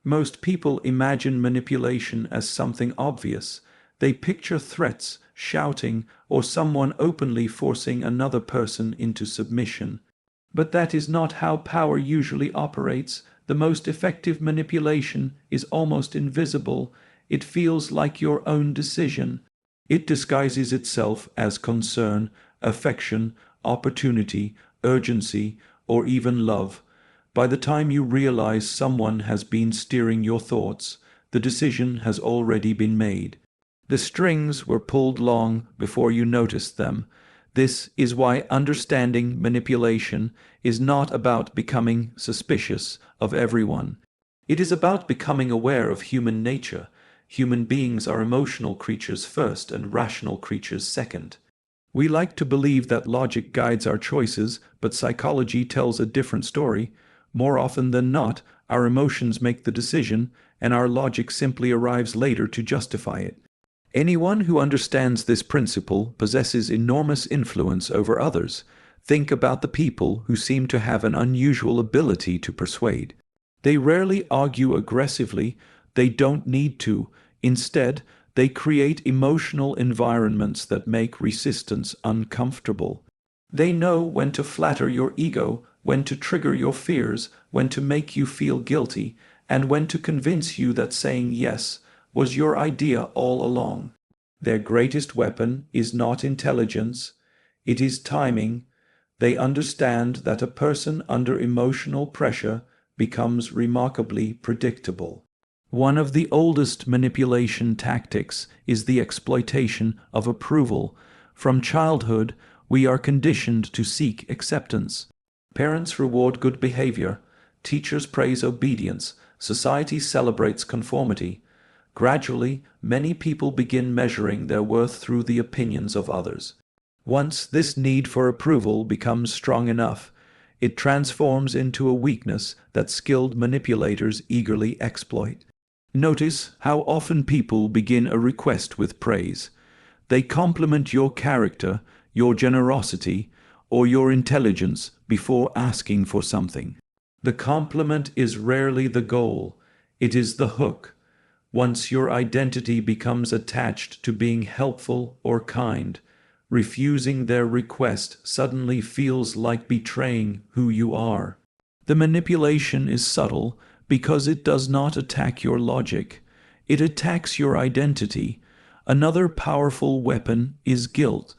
Most people imagine manipulation as something obvious. They picture threats, shouting, or someone openly forcing another person into submission. But that is not how power usually operates. The most effective manipulation is almost invisible. It feels like your own decision. It disguises itself as concern, affection, opportunity, urgency, or even love. By the time you realize someone has been steering your thoughts, the decision has already been made. The strings were pulled long before you noticed them. This is why understanding manipulation is not about becoming suspicious of everyone. It is about becoming aware of human nature. Human beings are emotional creatures first and rational creatures second. We like to believe that logic guides our choices, but psychology tells a different story. More often than not, our emotions make the decision, and our logic simply arrives later to justify it. Anyone who understands this principle possesses enormous influence over others. Think about the people who seem to have an unusual ability to persuade. They rarely argue aggressively. They don't need to. Instead, they create emotional environments that make resistance uncomfortable. They know when to flatter your ego, when to trigger your fears, when to make you feel guilty, and when to convince you that saying yes was your idea all along. Their greatest weapon is not intelligence, it is timing. They understand that a person under emotional pressure becomes remarkably predictable. One of the oldest manipulation tactics is the exploitation of approval. From childhood, we are conditioned to seek acceptance. Parents reward good behavior, teachers praise obedience, society celebrates conformity. Gradually, many people begin measuring their worth through the opinions of others. Once this need for approval becomes strong enough, it transforms into a weakness that skilled manipulators eagerly exploit. Notice how often people begin a request with praise. They compliment your character, your generosity, or your intelligence before asking for something. The compliment is rarely the goal, it is the hook. Once your identity becomes attached to being helpful or kind, refusing their request suddenly feels like betraying who you are. The manipulation is subtle because it does not attack your logic. It attacks your identity. Another powerful weapon is guilt.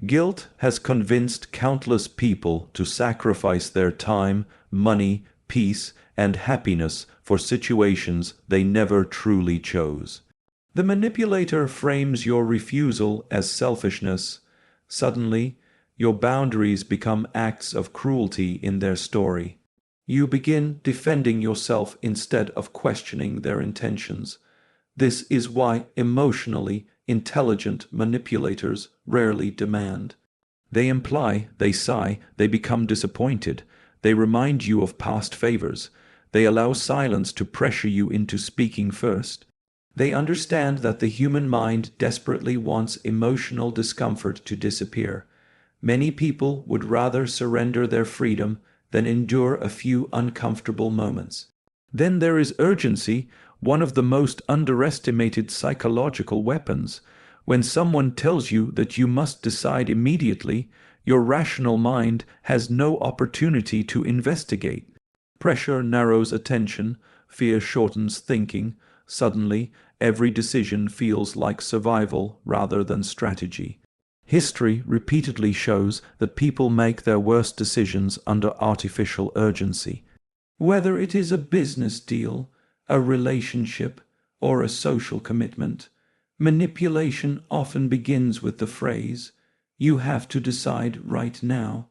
Guilt has convinced countless people to sacrifice their time, money, peace, and happiness for situations they never truly chose. The manipulator frames your refusal as selfishness. Suddenly, your boundaries become acts of cruelty in their story. You begin defending yourself instead of questioning their intentions. This is why emotionally intelligent manipulators rarely demand. They imply, they sigh, they become disappointed. They remind you of past favors. They allow silence to pressure you into speaking first. They understand that the human mind desperately wants emotional discomfort to disappear. Many people would rather surrender their freedom than endure a few uncomfortable moments. Then there is urgency, one of the most underestimated psychological weapons. When someone tells you that you must decide immediately, your rational mind has no opportunity to investigate. Pressure narrows attention, fear shortens thinking. Suddenly, every decision feels like survival rather than strategy. History repeatedly shows that people make their worst decisions under artificial urgency. Whether it is a business deal, a relationship, or a social commitment, manipulation often begins with the phrase, "You have to decide right now."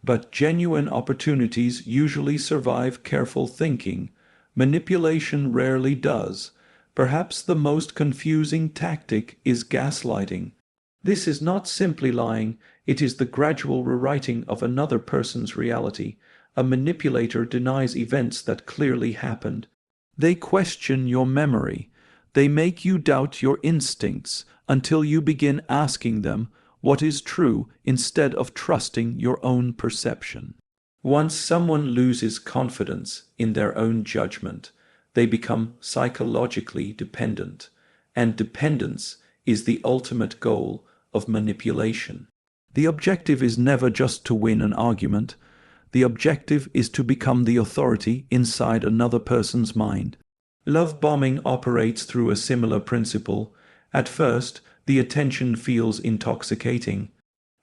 But genuine opportunities usually survive careful thinking. Manipulation rarely does. Perhaps the most confusing tactic is gaslighting. This is not simply lying, it is the gradual rewriting of another person's reality. A manipulator denies events that clearly happened. They question your memory. They make you doubt your instincts until you begin asking them what is true instead of trusting your own perception. Once someone loses confidence in their own judgment, they become psychologically dependent. And dependence is the ultimate goal of manipulation. The objective is never just to win an argument. The objective is to become the authority inside another person's mind. Love bombing operates through a similar principle. At first, the attention feels intoxicating.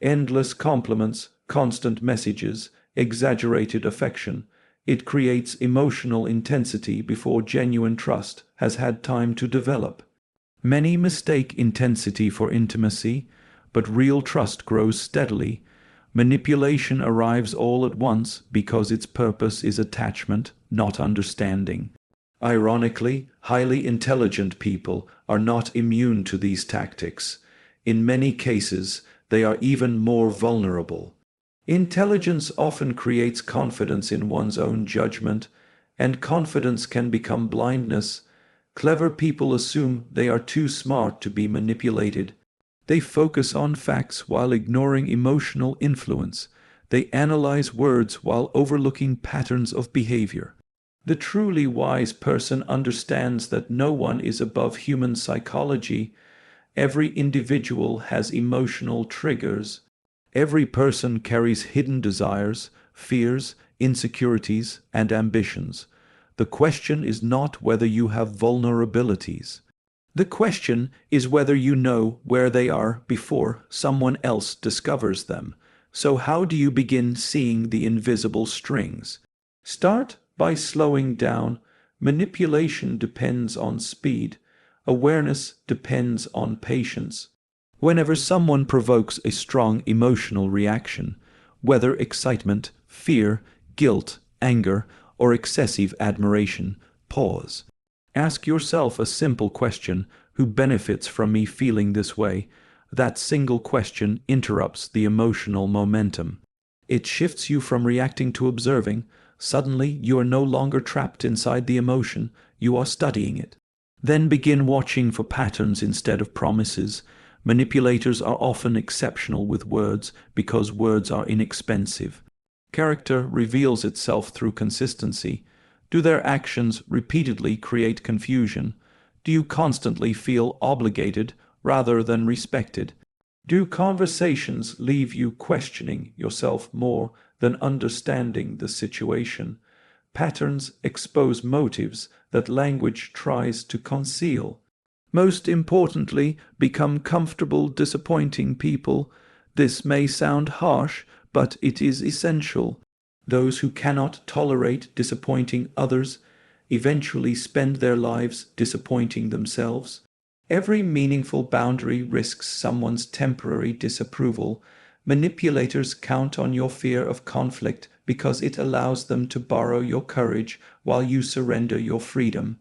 Endless compliments, constant messages, exaggerated affection. It creates emotional intensity before genuine trust has had time to develop. Many mistake intensity for intimacy, but real trust grows steadily. Manipulation arrives all at once because its purpose is attachment, not understanding. Ironically, highly intelligent people are not immune to these tactics. In many cases, they are even more vulnerable. Intelligence often creates confidence in one's own judgment, and confidence can become blindness. Clever people assume they are too smart to be manipulated. They focus on facts while ignoring emotional influence. They analyze words while overlooking patterns of behavior. The truly wise person understands that no one is above human psychology. Every individual has emotional triggers. Every person carries hidden desires, fears, insecurities, and ambitions. The question is not whether you have vulnerabilities. The question is whether you know where they are before someone else discovers them. So how do you begin seeing the invisible strings? Start by slowing down. Manipulation depends on speed. Awareness depends on patience. Whenever someone provokes a strong emotional reaction, whether excitement, fear, guilt, anger, or excessive admiration, pause. Ask yourself a simple question: who benefits from me feeling this way? That single question interrupts the emotional momentum. It shifts you from reacting to observing. Suddenly, you are no longer trapped inside the emotion, you are studying it. Then begin watching for patterns instead of promises. Manipulators are often exceptional with words because words are inexpensive. Character reveals itself through consistency. Do their actions repeatedly create confusion? Do you constantly feel obligated rather than respected? Do conversations leave you questioning yourself more than understanding the situation? Patterns expose motives that language tries to conceal. Most importantly, become comfortable disappointing people. This may sound harsh, but it is essential. Those who cannot tolerate disappointing others eventually spend their lives disappointing themselves. Every meaningful boundary risks someone's temporary disapproval. Manipulators count on your fear of conflict because it allows them to borrow your courage while you surrender your freedom.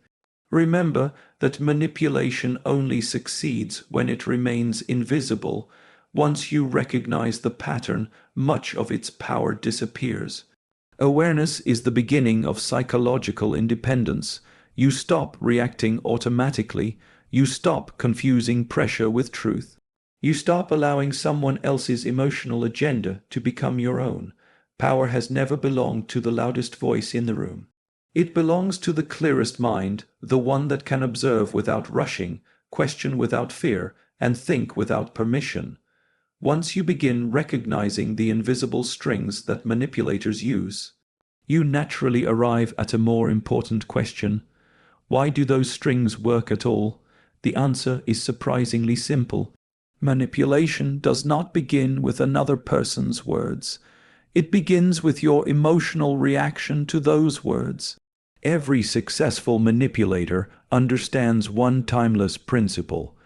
Remember that manipulation only succeeds when it remains invisible. Once you recognize the pattern, much of its power disappears. Awareness is the beginning of psychological independence. You stop reacting automatically. You stop confusing pressure with truth. You stop allowing someone else's emotional agenda to become your own. Power has never belonged to the loudest voice in the room. It belongs to the clearest mind, the one that can observe without rushing, question without fear, and think without permission. Once you begin recognizing the invisible strings that manipulators use, you naturally arrive at a more important question. Why do those strings work at all? The answer is surprisingly simple. Manipulation does not begin with another person's words. It begins with your emotional reaction to those words. Every successful manipulator understands one timeless principle.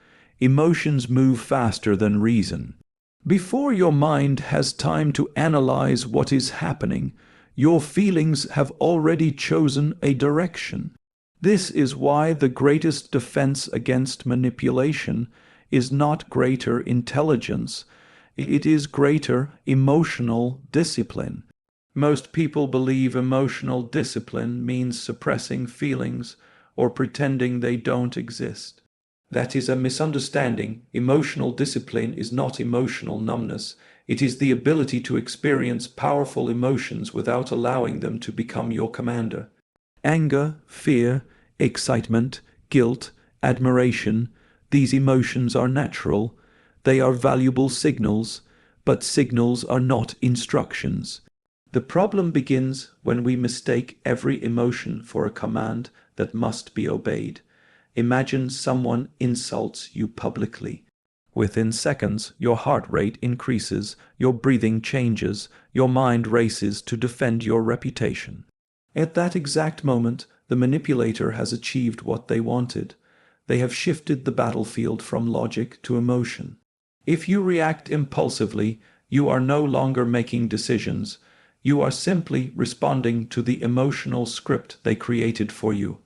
Emotions move faster than reason. Before your mind has time to analyze what is happening, your feelings have already chosen a direction. This is why the greatest defense against manipulation is not greater intelligence. It is greater emotional discipline. Most people believe emotional discipline means suppressing feelings or pretending they don't exist. That is a misunderstanding. Emotional discipline is not emotional numbness. It is the ability to experience powerful emotions without allowing them to become your commander. Anger, fear, Excitement, guilt, admiration, these emotions are natural. They are valuable signals, but signals are not instructions. The problem begins when we mistake every emotion for a command that must be obeyed. Imagine someone insults you publicly. Within seconds, your heart rate increases, your breathing changes, your mind races to defend your reputation. At that exact moment, the manipulator has achieved what they wanted. They have shifted the battlefield from logic to emotion. If you react impulsively, you are no longer making decisions. You are simply responding to the emotional script they created for you.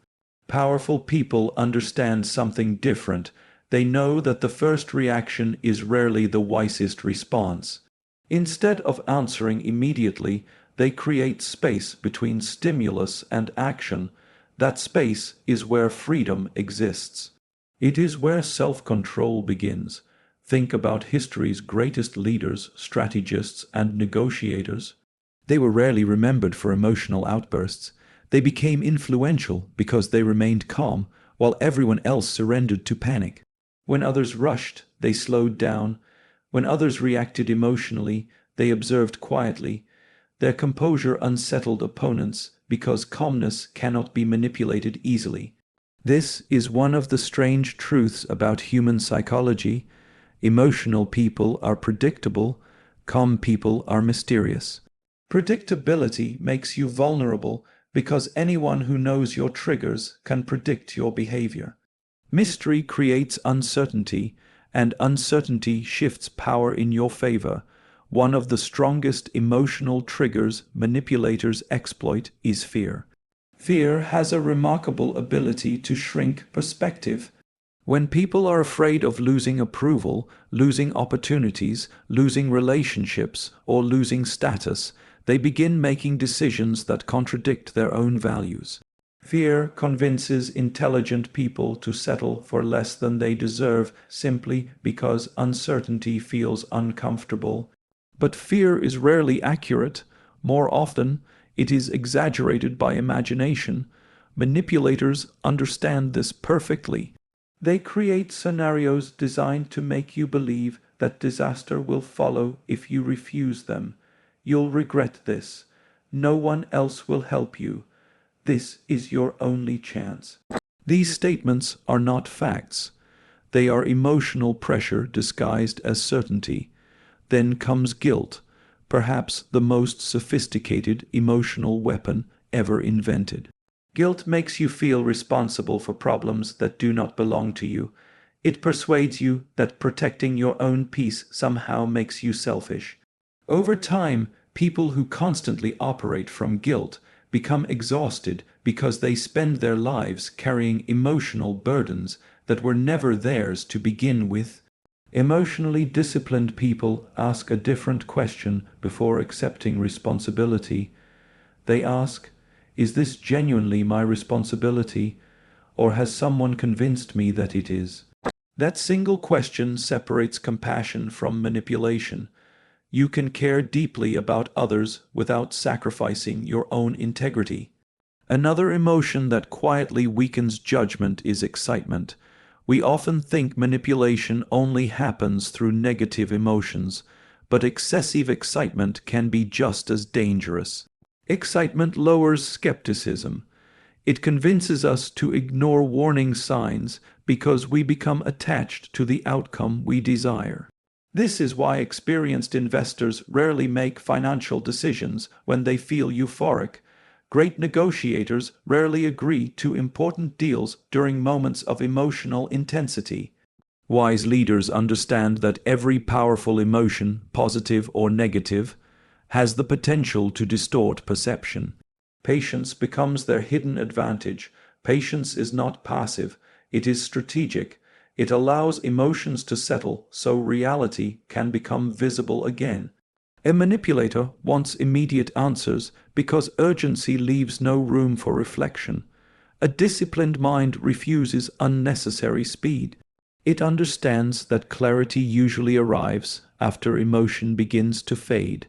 Powerful people understand something different. They know that the first reaction is rarely the wisest response. Instead of answering immediately, they create space between stimulus and action. That space is where freedom exists. It is where self-control begins. Think about history's greatest leaders, strategists, and negotiators. They were rarely remembered for emotional outbursts. They became influential because they remained calm, while everyone else surrendered to panic. When others rushed, they slowed down. When others reacted emotionally, they observed quietly. Their composure unsettled opponents because calmness cannot be manipulated easily. This is one of the strange truths about human psychology. Emotional people are predictable, calm people are mysterious. Predictability makes you vulnerable because anyone who knows your triggers can predict your behavior. Mystery creates uncertainty, and uncertainty shifts power in your favor. One of the strongest emotional triggers manipulators exploit is fear. Fear has a remarkable ability to shrink perspective. When people are afraid of losing approval, losing opportunities, losing relationships, or losing status, they begin making decisions that contradict their own values. Fear convinces intelligent people to settle for less than they deserve simply because uncertainty feels uncomfortable. But fear is rarely accurate. More often, it is exaggerated by imagination. Manipulators understand this perfectly. They create scenarios designed to make you believe that disaster will follow if you refuse them. You'll regret this. No one else will help you. This is your only chance. These statements are not facts. They are emotional pressure disguised as certainty. Then comes guilt, perhaps the most sophisticated emotional weapon ever invented. Guilt makes you feel responsible for problems that do not belong to you. It persuades you that protecting your own peace somehow makes you selfish. Over time, people who constantly operate from guilt become exhausted because they spend their lives carrying emotional burdens that were never theirs to begin with. Emotionally disciplined people ask a different question before accepting responsibility. They ask, is this genuinely my responsibility, or has someone convinced me that it is? That single question separates compassion from manipulation. You can care deeply about others without sacrificing your own integrity. Another emotion that quietly weakens judgment is excitement. We often think manipulation only happens through negative emotions, but excessive excitement can be just as dangerous. Excitement lowers skepticism. It convinces us to ignore warning signs because we become attached to the outcome we desire. This is why experienced investors rarely make financial decisions when they feel euphoric. Great negotiators rarely agree to important deals during moments of emotional intensity. Wise leaders understand that every powerful emotion, positive or negative, has the potential to distort perception. Patience becomes their hidden advantage. Patience is not passive, it is strategic. It allows emotions to settle so reality can become visible again. A manipulator wants immediate answers because urgency leaves no room for reflection. A disciplined mind refuses unnecessary speed. It understands that clarity usually arrives after emotion begins to fade.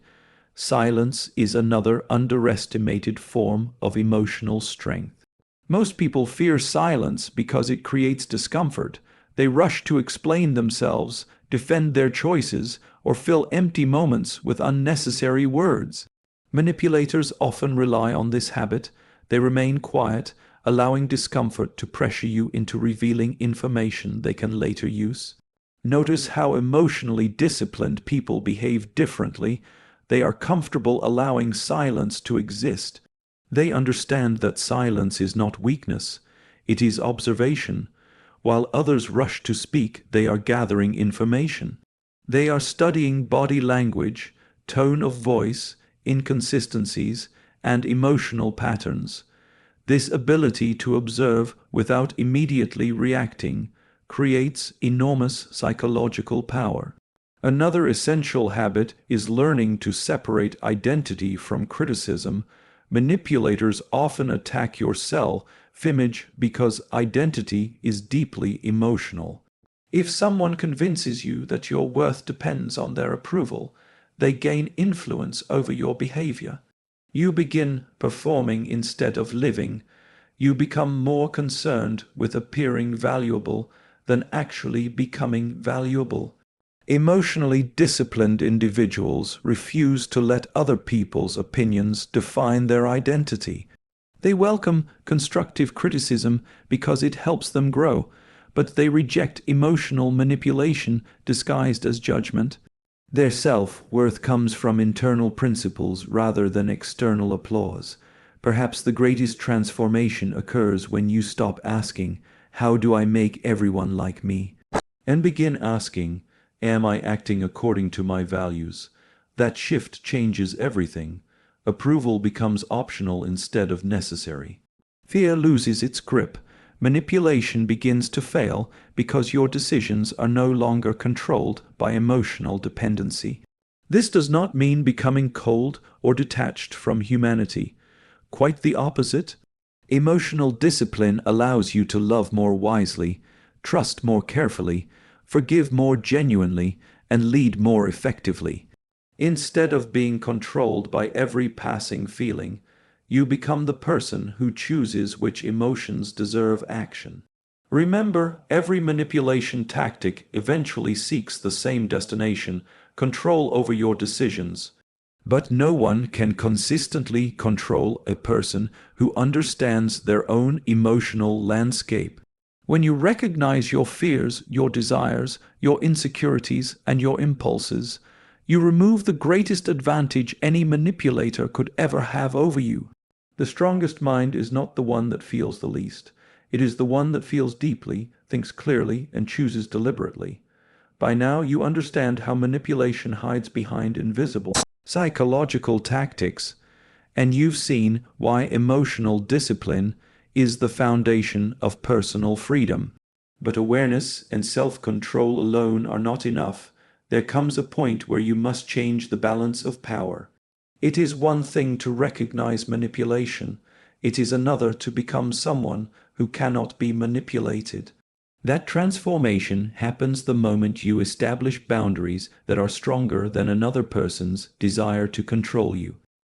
Silence is another underestimated form of emotional strength. Most people fear silence because it creates discomfort. They rush to explain themselves, defend their choices, or fill empty moments with unnecessary words. Manipulators often rely on this habit. They remain quiet, allowing discomfort to pressure you into revealing information they can later use. Notice how emotionally disciplined people behave differently. They are comfortable allowing silence to exist. They understand that silence is not weakness, it is observation. While others rush to speak, they are gathering information. They are studying body language, tone of voice, inconsistencies, and emotional patterns. This ability to observe without immediately reacting creates enormous psychological power. Another essential habit is learning to separate identity from criticism. Manipulators often attack your self-image because identity is deeply emotional. If someone convinces you that your worth depends on their approval, they gain influence over your behavior. You begin performing instead of living. You become more concerned with appearing valuable than actually becoming valuable. Emotionally disciplined individuals refuse to let other people's opinions define their identity. They welcome constructive criticism because it helps them grow, but they reject emotional manipulation disguised as judgment. Their self-worth comes from internal principles rather than external applause. Perhaps the greatest transformation occurs when you stop asking, "How do I make everyone like me?" and begin asking, "Am I acting according to my values?" That shift changes everything. Approval becomes optional instead of necessary. Fear loses its grip. Manipulation begins to fail because your decisions are no longer controlled by emotional dependency. This does not mean becoming cold or detached from humanity. Quite the opposite. Emotional discipline allows you to love more wisely, trust more carefully, forgive more genuinely, and lead more effectively. Instead of being controlled by every passing feeling, you become the person who chooses which emotions deserve action. Remember, every manipulation tactic eventually seeks the same destination: control over your decisions. But no one can consistently control a person who understands their own emotional landscape. When you recognize your fears, your desires, your insecurities, and your impulses, you remove the greatest advantage any manipulator could ever have over you. The strongest mind is not the one that feels the least. It is the one that feels deeply, thinks clearly, and chooses deliberately. By now, you understand how manipulation hides behind invisible psychological tactics, and you've seen why emotional discipline is the foundation of personal freedom. But awareness and self-control alone are not enough. There comes a point where you must change the balance of power. It is one thing to recognize manipulation. It is another to become someone who cannot be manipulated. That transformation happens the moment you establish boundaries that are stronger than another person's desire to control you.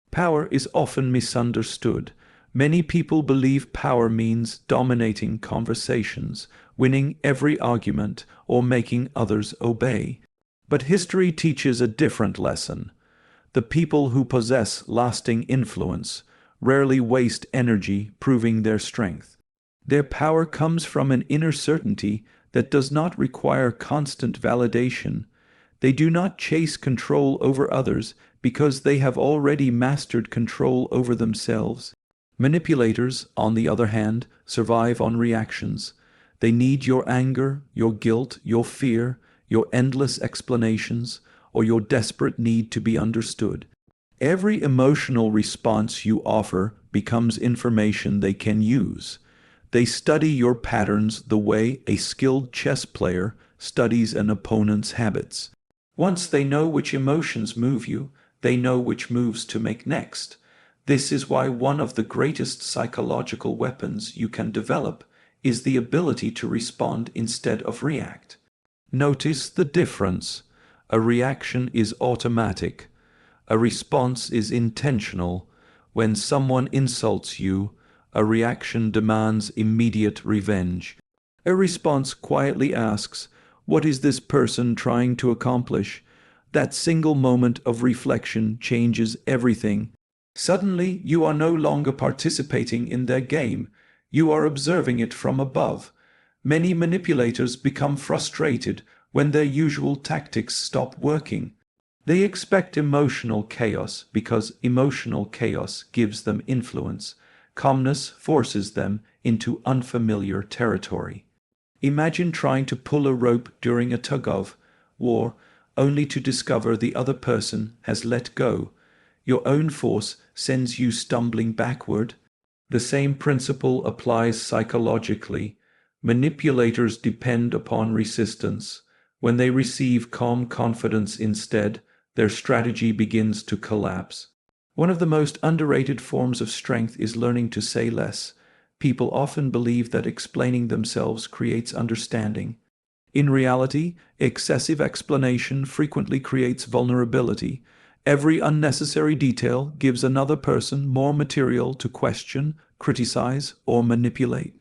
Power is often misunderstood. Many people believe power means dominating conversations, winning every argument, or making others obey. But history teaches a different lesson. The people who possess lasting influence rarely waste energy proving their strength. Their power comes from an inner certainty that does not require constant validation. They do not chase control over others because they have already mastered control over themselves. Manipulators, on the other hand, survive on reactions. They need your anger, your guilt, your fear, your endless explanations, or your desperate need to be understood. Every emotional response you offer becomes information they can use. They study your patterns the way a skilled chess player studies an opponent's habits. Once they know which emotions move you, they know which moves to make next. This is why one of the greatest psychological weapons you can develop is the ability to respond instead of react. Notice the difference. A reaction is automatic. A response is intentional. When someone insults you, A reaction demands immediate revenge. A response quietly asks, "What is this person trying to accomplish?" That single moment of reflection changes everything. Suddenly, you are no longer participating in their game. You are observing it from above. Many manipulators become frustrated when their usual tactics stop working. They expect emotional chaos because emotional chaos gives them influence. Calmness forces them into unfamiliar territory. Imagine trying to pull a rope during a tug-of-war, only to discover the other person has let go. Your own force sends you stumbling backward. The same principle applies psychologically. Manipulators depend upon resistance. When they receive calm confidence instead, their strategy begins to collapse. One of the most underrated forms of strength is learning to say less. People often believe that explaining themselves creates understanding. In reality, excessive explanation frequently creates vulnerability. Every unnecessary detail gives another person more material to question, criticize, or manipulate.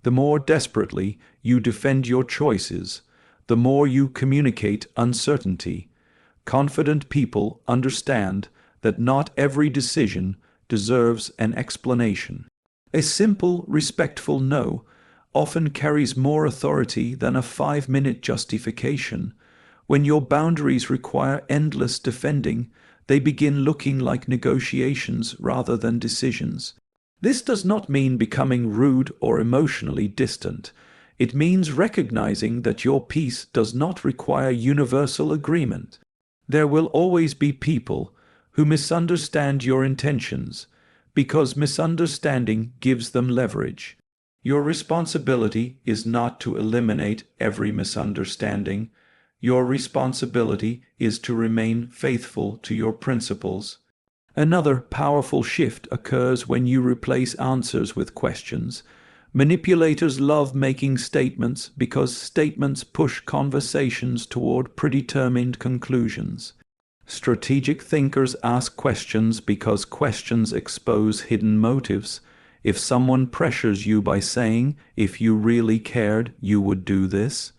The more desperately you defend your choices, the more you communicate uncertainty. Confident people understand that not every decision deserves an explanation. A simple, respectful no often carries more authority than a 5-minute justification. When your boundaries require endless defending, they begin looking like negotiations rather than decisions. This does not mean becoming rude or emotionally distant. It means recognizing that your peace does not require universal agreement. There will always be people who misunderstand your intentions, because misunderstanding gives them leverage. Your responsibility is not to eliminate every misunderstanding. Your responsibility is to remain faithful to your principles. Another powerful shift occurs when you replace answers with questions. Manipulators love making statements because statements push conversations toward predetermined conclusions. Strategic thinkers ask questions because questions expose hidden motives. If someone pressures you by saying, "If you really cared, you would do this,"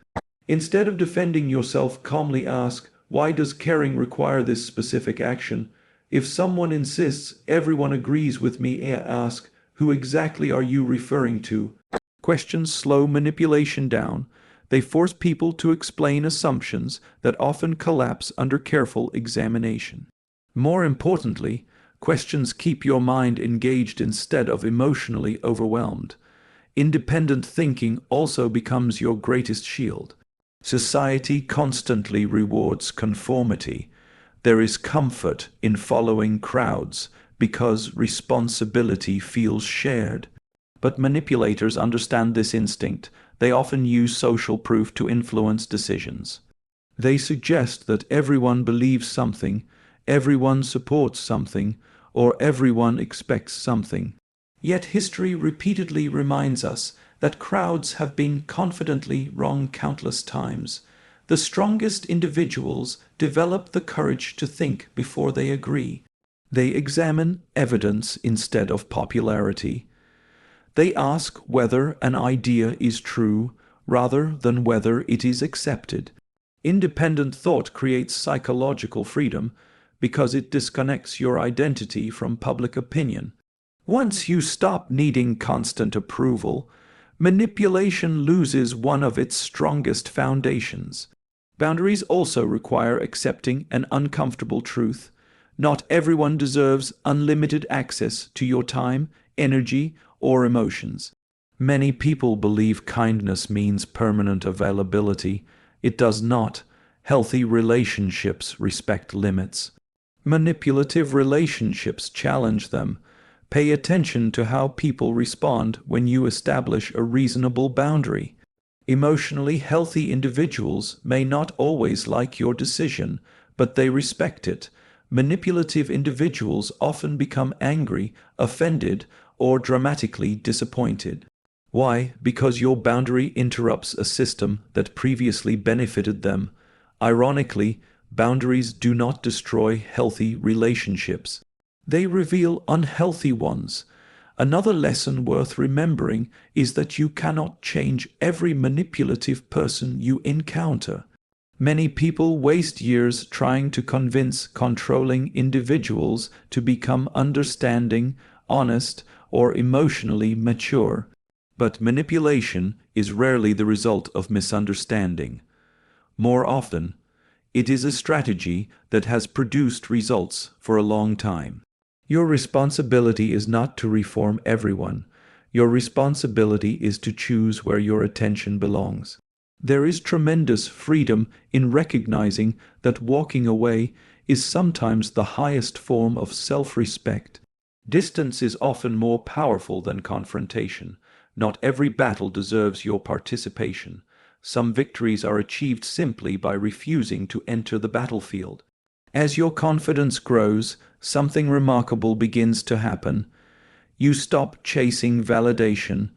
instead of defending yourself, calmly ask, "Why does caring require this specific action?" If someone insists, "Everyone agrees with me," ask, "Who exactly are you referring to?" Questions slow manipulation down. They force people to explain assumptions that often collapse under careful examination. More importantly, questions keep your mind engaged instead of emotionally overwhelmed. Independent thinking also becomes your greatest shield. Society constantly rewards conformity. There is comfort in following crowds because responsibility feels shared. But manipulators understand this instinct. They often use social proof to influence decisions. They suggest that everyone believes something, everyone supports something, or everyone expects something. Yet history repeatedly reminds us that crowds have been confidently wrong countless times. The strongest individuals develop the courage to think before they agree. They examine evidence instead of popularity. They ask whether an idea is true rather than whether it is accepted. Independent thought creates psychological freedom because it disconnects your identity from public opinion. Once you stop needing constant approval, manipulation loses one of its strongest foundations. Boundaries also require accepting an uncomfortable truth. Not everyone deserves unlimited access to your time, energy, or emotions. Many people believe kindness means permanent availability. It does not. Healthy relationships respect limits. Manipulative relationships challenge them. Pay attention to how people respond when you establish a reasonable boundary. Emotionally healthy individuals may not always like your decision, but they respect it. Manipulative individuals often become angry, offended, or dramatically disappointed. Why? Because your boundary interrupts a system that previously benefited them. Ironically, boundaries do not destroy healthy relationships. They reveal unhealthy ones. Another lesson worth remembering is that you cannot change every manipulative person you encounter. Many people waste years trying to convince controlling individuals to become understanding, honest, or emotionally mature. But manipulation is rarely the result of misunderstanding. More often, it is a strategy that has produced results for a long time. Your responsibility is not to reform everyone. Your responsibility is to choose where your attention belongs. There is tremendous freedom in recognizing that walking away is sometimes the highest form of self-respect. Distance is often more powerful than confrontation. Not every battle deserves your participation. Some victories are achieved simply by refusing to enter the battlefield. As your confidence grows, something remarkable begins to happen. You stop chasing validation.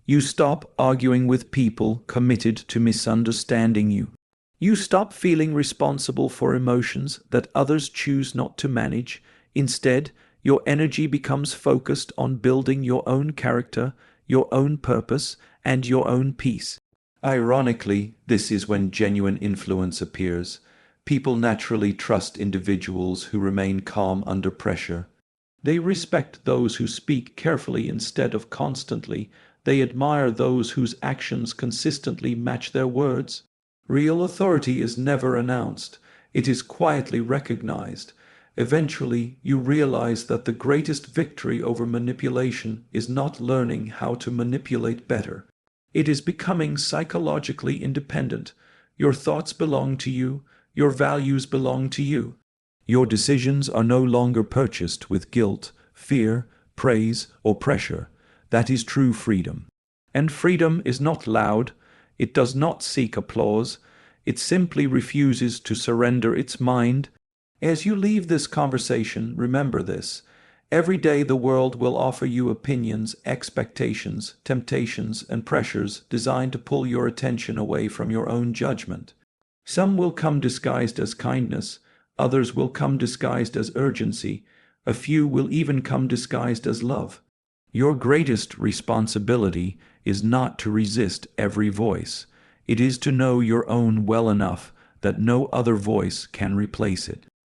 You stop arguing with people committed to misunderstanding you. You stop feeling responsible for emotions that others choose not to manage. Instead, your energy becomes focused on building your own character, your own purpose, and your own peace. Ironically, this is when genuine influence appears. People naturally trust individuals who remain calm under pressure. They respect those who speak carefully instead of constantly. They admire those whose actions consistently match their words. Real authority is never announced. It is quietly recognized. Eventually, you realize that the greatest victory over manipulation is not learning how to manipulate better. It is becoming psychologically independent. Your thoughts belong to you. Your values belong to you. Your decisions are no longer purchased with guilt, fear, praise, or pressure. That is true freedom. And freedom is not loud. It does not seek applause. It simply refuses to surrender its mind. As you leave this conversation, remember this. Every day the world will offer you opinions, expectations, temptations, and pressures designed to pull your attention away from your own judgment. Some will come disguised as kindness, others will come disguised as urgency, a few will even come disguised as love. Your greatest responsibility is not to resist every voice. It is to know your own well enough that no other voice can replace it.